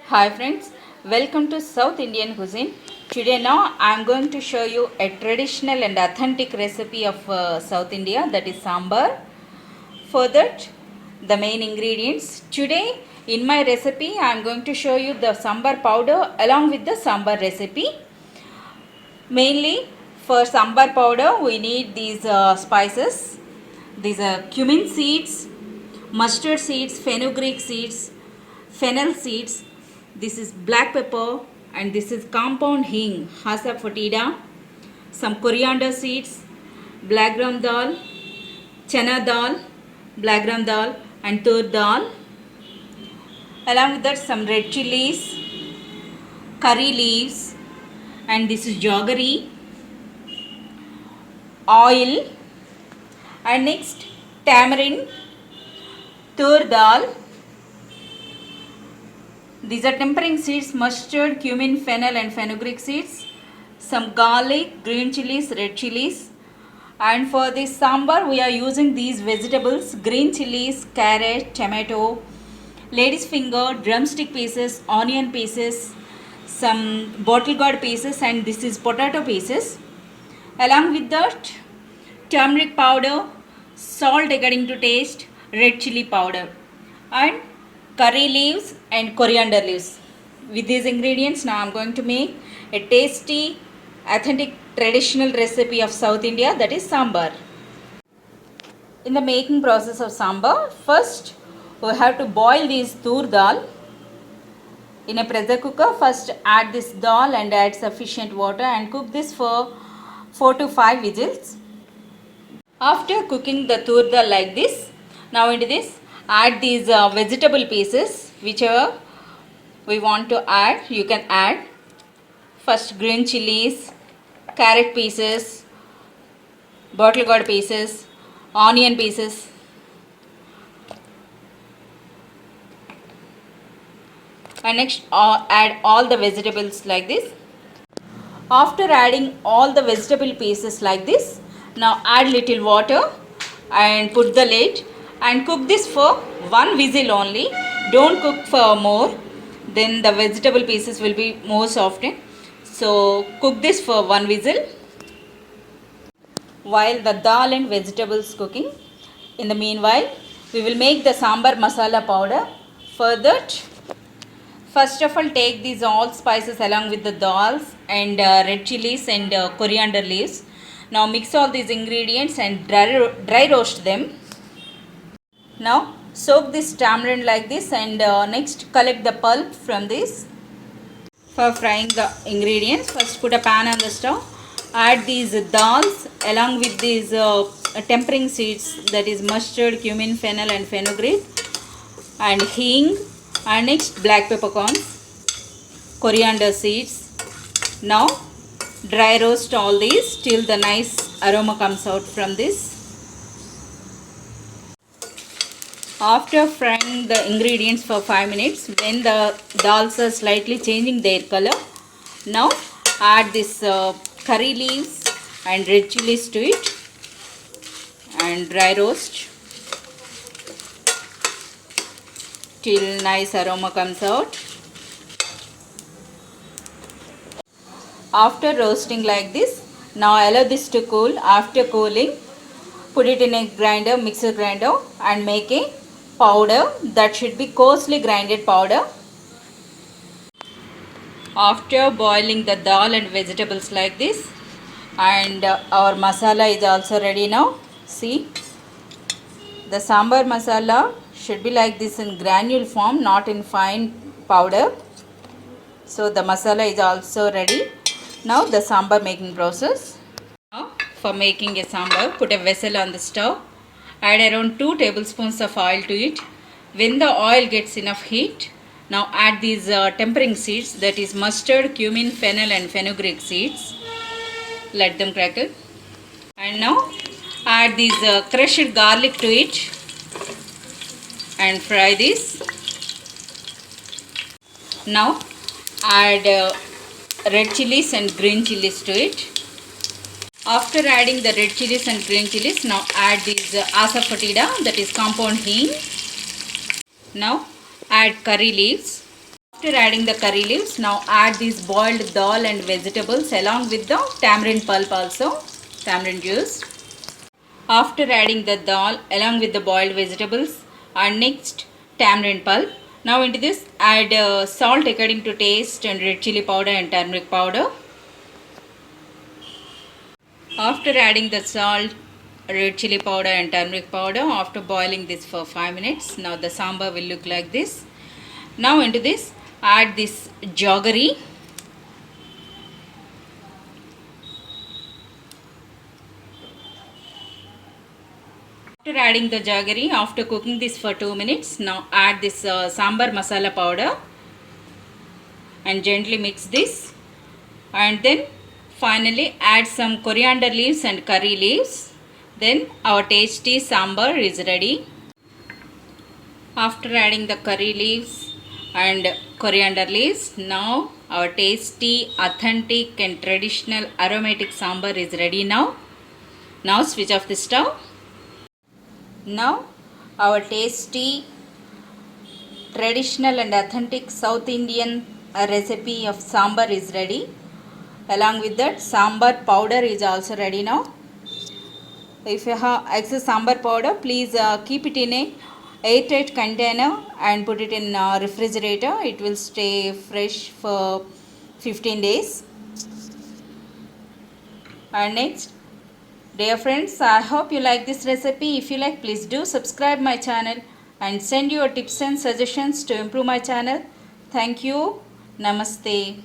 Hi friends, welcome to South Indian cuisine. Today now I am going to show you a traditional and authentic recipe of South India, that is sambar. For that, the main ingredients. Today in my recipe I am going to show you the sambar powder along with the sambar recipe. Mainly for sambar powder we need these spices. These are cumin seeds, mustard seeds, fenugreek seeds, fennel seeds. This is black pepper and this is compound hing, asafoetida, some coriander seeds, black gram dal, chana dal, black gram dal and tur dal. Along with that some red chilies, curry leaves, and this is jaggery, oil, and next tamarind, tur dal. These are tempering seeds, mustard, cumin, fennel and fenugreek seeds, some garlic, green chilies, red chilies. And for this sambar we are using these vegetables: green chilies, carrot, tomato, lady's finger, drumstick pieces, onion pieces, some bottle gourd pieces, and this is potato pieces. Along with that, turmeric powder, salt according to taste, red chili powder, and curry leaves and coriander leaves. With these ingredients now I am going to make a tasty, authentic, traditional recipe of South India, that is sambar. In the making process of sambar, first we have to boil this tur dal in a pressure cooker. First add this dal and add sufficient water and cook this for 4 to 5 whistles. After cooking the tur dal like this, now into this add these vegetable pieces, whichever we want to add you can add. First green chilies, carrot pieces, bottle gourd pieces, onion pieces, and next add all the vegetables like this. After adding all the vegetable pieces like this, now add little water and put the lid and cook this for 1 whistle only. Don't cook for more, then the vegetable pieces will be more softened. So cook this for 1 whistle while the dal and vegetables cooking. In the meanwhile, we will make the sambar masala powder. For that, first of all take these all spices along with the dals and red chilies and coriander leaves. Now mix all these ingredients and dry roast them. Now soak this tamarind like this and next collect the pulp from this. For frying the ingredients, first put a pan on the stove. Add these dals along with these tempering seeds, that is mustard, cumin, fennel and fenugreek, and hing, and next black peppercorns, coriander seeds. Now dry roast all these till the nice aroma comes out from this. After frying the ingredients for 5 minutes, when the dals are slightly changing their color, now add this curry leaves and red chilies to it and dry roast till nice aroma comes out. After roasting like this, now allow this to cool. After cooling, put it in a grinder, mixer grinder, and make a powder. That should be coarsely grinded powder. After boiling the dal and vegetables like this, and our masala is also ready now. See, the sambar masala should be like this in granule form, not in fine powder. So the masala is also ready. Now the sambar making process. Now for making a sambar, put a vessel on the stove. Add around 2 tablespoons of oil to it. When the oil gets enough heat, now add these tempering seeds, that is mustard, cumin, fennel and fenugreek seeds. Let them crackle. And now add these crushed garlic to it and fry this. Now add red chilies and green chilies to it. After adding the red chilies and green chilies, now add these asafoetida, that is compound hing. Now add curry leaves. After adding the curry leaves, now add these boiled dal and vegetables along with the tamarind pulp also, tamarind juice. After adding the dal along with the boiled vegetables and next tamarind pulp, now into this add salt according to taste and red chili powder and turmeric powder. After adding the salt, red chili powder and turmeric powder, after boiling this for 5 minutes, now the sambar will look like this. Now into this add this jaggery. After adding the jaggery, after cooking this for 2 minutes, now add this sambar masala powder and gently mix this, and then finally add some coriander leaves and curry leaves. Then our tasty sambar is ready. After adding the curry leaves and coriander leaves, now our tasty, authentic and traditional aromatic sambar is ready now. Now switch off the stove. Now our tasty, traditional and authentic South Indian recipe of sambar is ready. Along with that, sambar powder is also ready now. If you have excess sambar powder, please keep it in a airtight container and put it in refrigerator. It will stay fresh for 15 days. And next, dear friends, I hope you like this recipe. If you like, please do subscribe my channel and send your tips and suggestions to improve my channel. Thank you. Namaste.